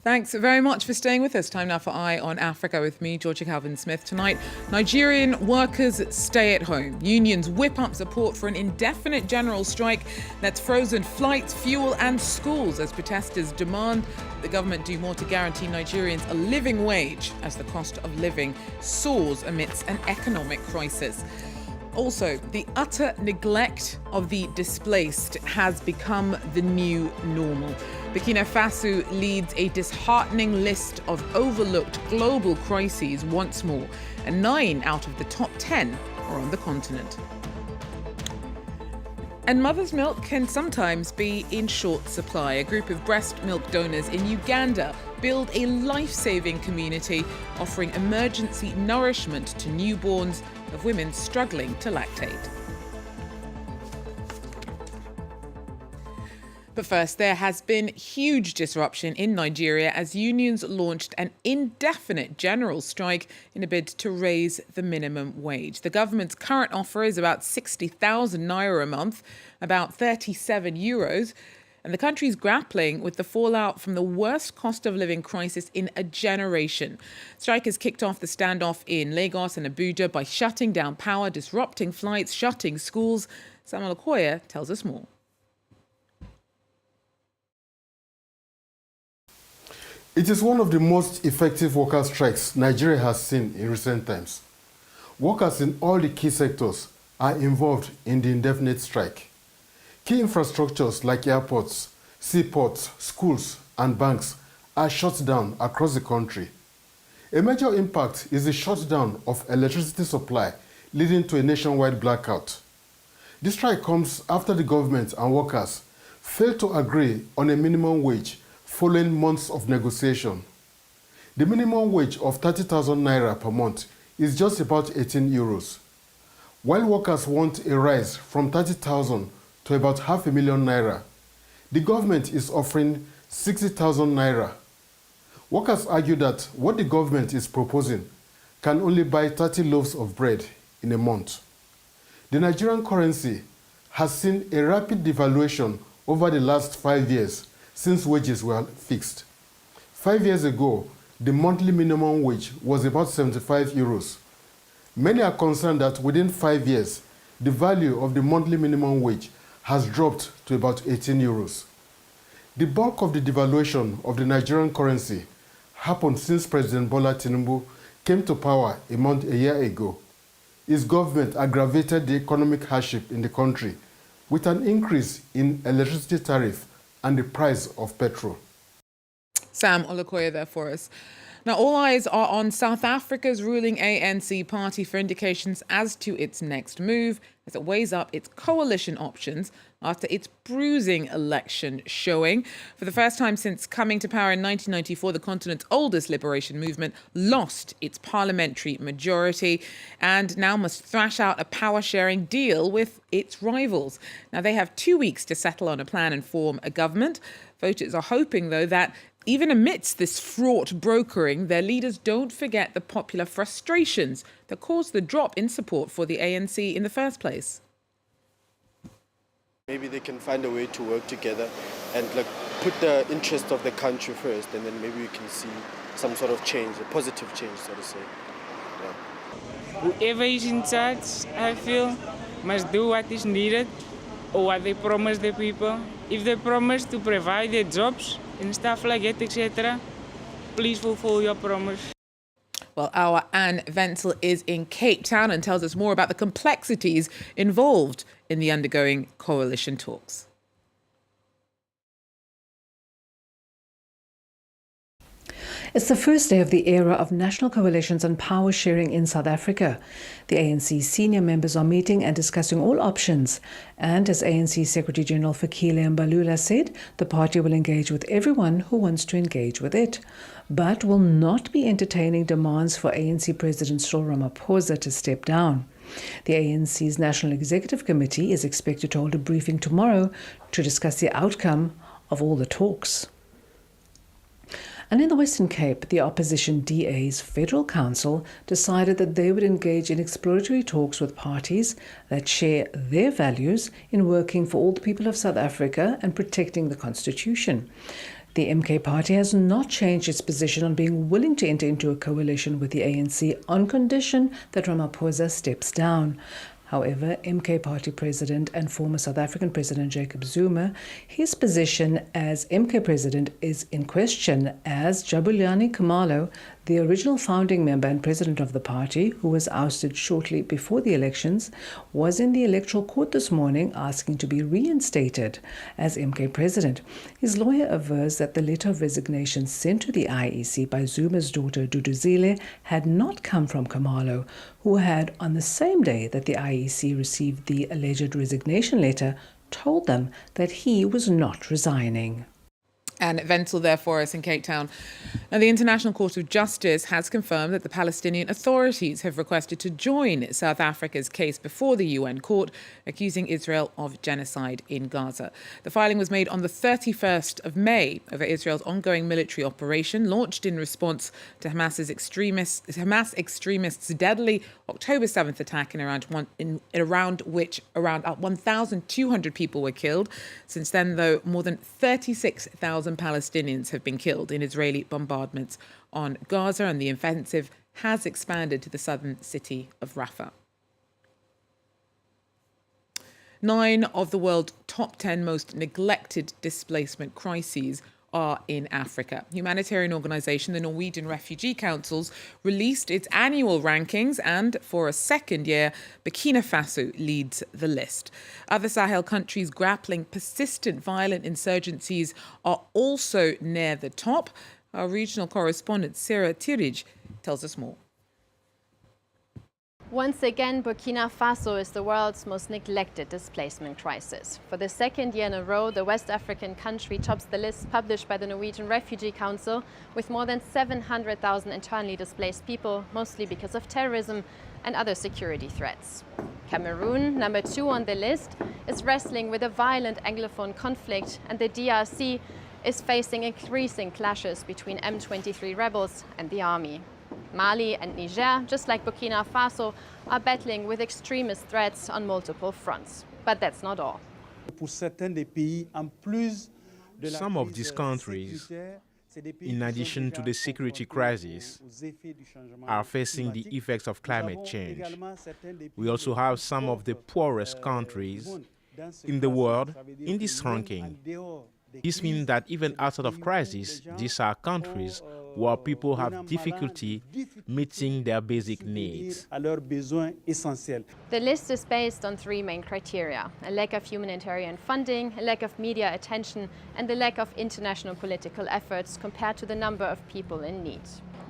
Thanks very much for staying with us. Time now for Eye on Africa with me, Georgia Calvin-Smith. Tonight, Nigerian workers stay at home. Unions whip up support for an indefinite general strike that's frozen flights, fuel and schools as protesters demand the government do more to guarantee Nigerians a living wage as the cost of living soars amidst an economic crisis. Also, the utter neglect of the displaced has become the new normal. Burkina Faso leads a disheartening list of overlooked global crises once more, and 9 out of the top 10 are on the continent. And mother's milk can sometimes be in short supply. A group of breast milk donors in Uganda build a life-saving community offering emergency nourishment to newborns of women struggling to lactate. But first, there has been huge disruption in Nigeria as unions launched an indefinite general strike in a bid to raise the minimum wage. The government's current offer is about 60,000 naira a month, about 37 euros. And the country's grappling with the fallout from the worst cost of living crisis in a generation. Strikers kicked off the standoff in Lagos and Abuja by shutting down power, disrupting flights, shutting schools. Sam Olukoya tells us more. It is one of the most effective worker strikes Nigeria has seen in recent times. Workers in all the key sectors are involved in the indefinite strike. Key infrastructures like airports, seaports, schools, and banks are shut down across the country. A major impact is the shutdown of electricity supply, leading to a nationwide blackout. This strike comes after the government and workers failed to agree on a minimum wage following months of negotiation. The minimum wage of 30,000 naira per month is just about 18 euros. While workers want a rise from 30,000 to about 500,000 naira, the government is offering 60,000 naira. Workers argue that what the government is proposing can only buy 30 loaves of bread in a month. The Nigerian currency has seen a rapid devaluation over the last 5 years since wages were fixed. 5 years ago, the monthly minimum wage was about 75 euros. Many are concerned that within 5 years, the value of the monthly minimum wage has dropped to about 18 euros. The bulk of the devaluation of the Nigerian currency happened since President Bola Tinubu came to power a year ago. His government aggravated the economic hardship in the country with an increase in electricity tariff and the price of petrol. Sam Olukoya there for us. Now, all eyes are on South Africa's ruling ANC party for indications as to its next move as it weighs up its coalition options after its bruising election showing. For the first time since coming to power in 1994, the continent's oldest liberation movement lost its parliamentary majority and now must thrash out a power-sharing deal with its rivals. Now, they have 2 weeks to settle on a plan and form a government. Voters are hoping, though, that even amidst this fraught brokering, their leaders don't forget the popular frustrations that caused the drop in support for the ANC in the first place. Maybe they can find a way to work together and put the interest of the country first, and then maybe we can see some sort of change, a positive change, so to say. Yeah. Whoever is in charge, I feel, must do what is needed or what they promise the people. If they promise to provide their jobs and stuff like that, etc., please fulfill your promise. Well, our Anne Wenzel is in Cape Town and tells us more about the complexities involved in the undergoing coalition talks. It's the first day of the era of national coalitions and power sharing in South Africa. The ANC senior members are meeting and discussing all options. And as ANC Secretary General Fikile Mbalula said, the party will engage with everyone who wants to engage with it, but will not be entertaining demands for ANC President Cyril Ramaphosa to step down. The ANC's National Executive Committee is expected to hold a briefing tomorrow to discuss the outcome of all the talks. And in the Western Cape, the opposition DA's Federal Council decided that they would engage in exploratory talks with parties that share their values in working for all the people of South Africa and protecting the Constitution. The MK party has not changed its position on being willing to enter into a coalition with the ANC on condition that Ramaphosa steps down. However, MK party president and former South African President Jacob Zuma, his position as MK president is in question as Jabulani Khumalo, the original founding member and president of the party, who was ousted shortly before the elections, was in the electoral court this morning asking to be reinstated as MK president. His lawyer avers that the letter of resignation sent to the IEC by Zuma's daughter Duduzile had not come from Khumalo, who had, on the same day that the IEC received the alleged resignation letter, told them that he was not resigning. And Wenzel there for us in Cape Town. Now, the International Court of Justice has confirmed that the Palestinian authorities have requested to join South Africa's case before the UN court, accusing Israel of genocide in Gaza. The filing was made on the 31st of May over Israel's ongoing military operation launched in response to Hamas extremists' deadly October 7th attack around which around 1,200 people were killed. Since then, though, more than 36,000 Palestinians have been killed in Israeli bombardments on Gaza, and the offensive has expanded to the southern city of Rafah. 9 of the world's top 10 most neglected displacement crises are in Africa. Humanitarian organisation, the Norwegian Refugee Councils, released its annual rankings, and for a second year, Burkina Faso leads the list. Other Sahel countries grappling persistent violent insurgencies are also near the top. Our regional correspondent, Sarah Tirij, tells us more. Once again, Burkina Faso is the world's most neglected displacement crisis. For the second year in a row, the West African country tops the list published by the Norwegian Refugee Council, with more than 700,000 internally displaced people, mostly because of terrorism and other security threats. Cameroon, number 2 on the list, is wrestling with a violent Anglophone conflict, and the DRC is facing increasing clashes between M23 rebels and the army. Mali and Niger, just like Burkina Faso, are battling with extremist threats on multiple fronts. But that's not all. Some of these countries, in addition to the security crisis, are facing the effects of climate change. We also have some of the poorest countries in the world in this ranking. This means that even outside of crisis, these are countries where people have difficulty meeting their basic needs. The list is based on 3 main criteria: a lack of humanitarian funding, a lack of media attention, and the lack of international political efforts compared to the number of people in need.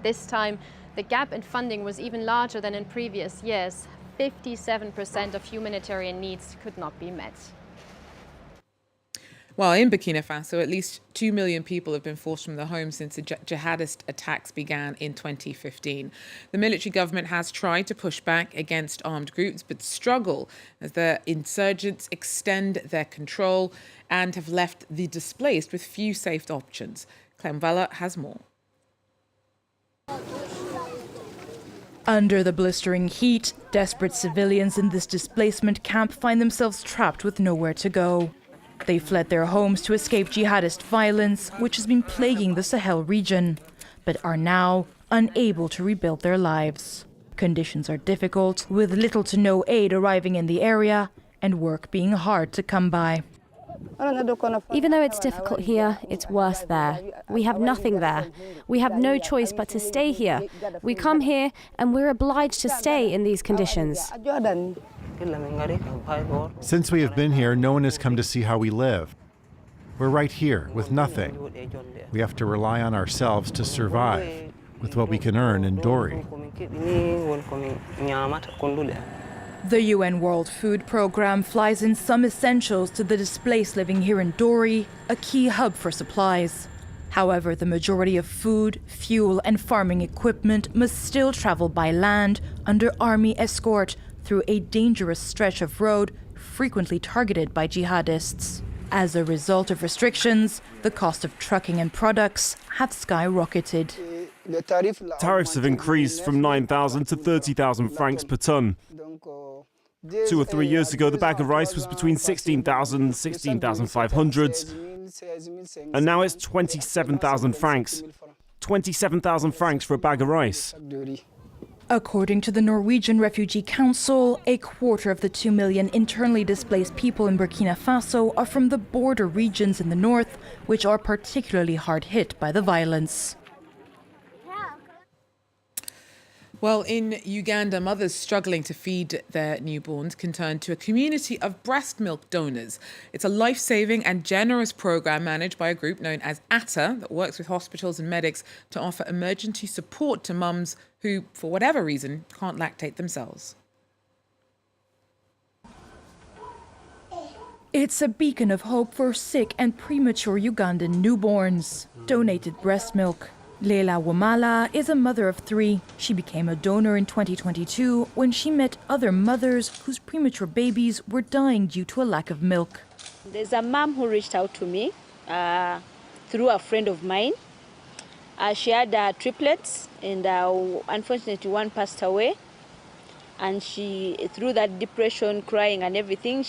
This time, the gap in funding was even larger than in previous years. 57% of humanitarian needs could not be met. Well, in Burkina Faso, at least 2 million people have been forced from their homes since the jihadist attacks began in 2015. The military government has tried to push back against armed groups, but struggle as the insurgents extend their control and have left the displaced with few safe options. Clem Valla has more. Under the blistering heat, desperate civilians in this displacement camp find themselves trapped with nowhere to go. They fled their homes to escape jihadist violence, which has been plaguing the Sahel region, but are now unable to rebuild their lives. Conditions are difficult, with little to no aid arriving in the area and work being hard to come by. Even though it's difficult here, it's worse there. We have nothing there. We have no choice but to stay here. We come here and we're obliged to stay in these conditions. Since we have been here, no one has come to see how we live. We're right here with nothing. We have to rely on ourselves to survive with what we can earn in Dori. The UN World Food Programme flies in some essentials to the displaced living here in Dori, a key hub for supplies. However, the majority of food, fuel and farming equipment must still travel by land under army escort through a dangerous stretch of road frequently targeted by jihadists. As a result of restrictions, the cost of trucking and products have skyrocketed. Tariffs have increased from 9,000 to 30,000 francs per tonne. 2 or 3 years ago, the bag of rice was between 16,000 and 16,500, and now it's 27,000 francs. 27,000 francs for a bag of rice. According to the Norwegian Refugee Council, a quarter of the 2 million internally displaced people in Burkina Faso are from the border regions in the north, which are particularly hard hit by the violence. Well, in Uganda, mothers struggling to feed their newborns can turn to a community of breast milk donors. It's a life-saving and generous program managed by a group known as ATA that works with hospitals and medics to offer emergency support to mums who, for whatever reason, can't lactate themselves. It's a beacon of hope for sick and premature Ugandan newborns. Donated breast milk. Leila Wamala is a mother of 3. She became a donor in 2022 when she met other mothers whose premature babies were dying due to a lack of milk. There's a mom who reached out to me through a friend of mine. She had triplets, and unfortunately one passed away. And she, through that depression, crying and everything,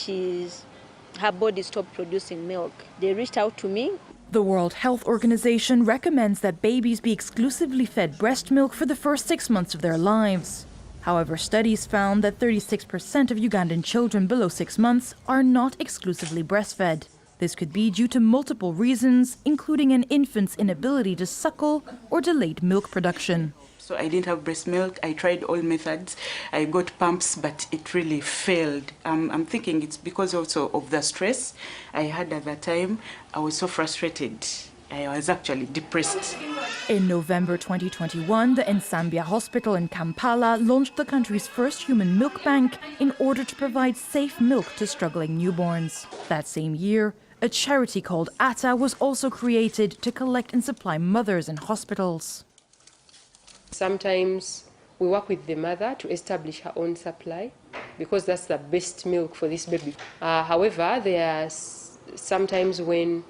her body stopped producing milk. They reached out to me. The World Health Organization recommends that babies be exclusively fed breast milk for the first 6 months of their lives. However, studies found that 36% of Ugandan children below 6 months are not exclusively breastfed. This could be due to multiple reasons, including an infant's inability to suckle or delayed milk production. So I didn't have breast milk. I tried all methods. I got pumps, but it really failed. I'm thinking it's because also of the stress I had at that time. I was so frustrated. I was actually depressed. In November 2021, the Nsambia Hospital in Kampala launched the country's first human milk bank in order to provide safe milk to struggling newborns. That same year, a charity called ATA was also created to collect and supply mothers in hospitals. Sometimes we work with the mother to establish her own supply because that's the best milk for this baby. However, there are sometimes when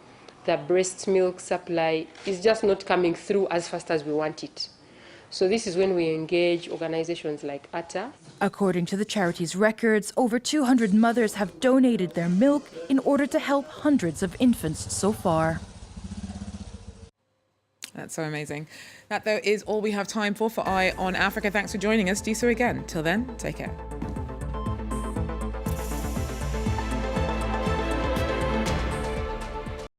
the breast milk supply is just not coming through as fast as we want it. So this is when we engage organizations like ATA. According to the charity's records, over 200 mothers have donated their milk in order to help hundreds of infants so far. That's so amazing. That, though, is all we have time for Eye on Africa. Thanks for joining us. Do so again. Till then, take care.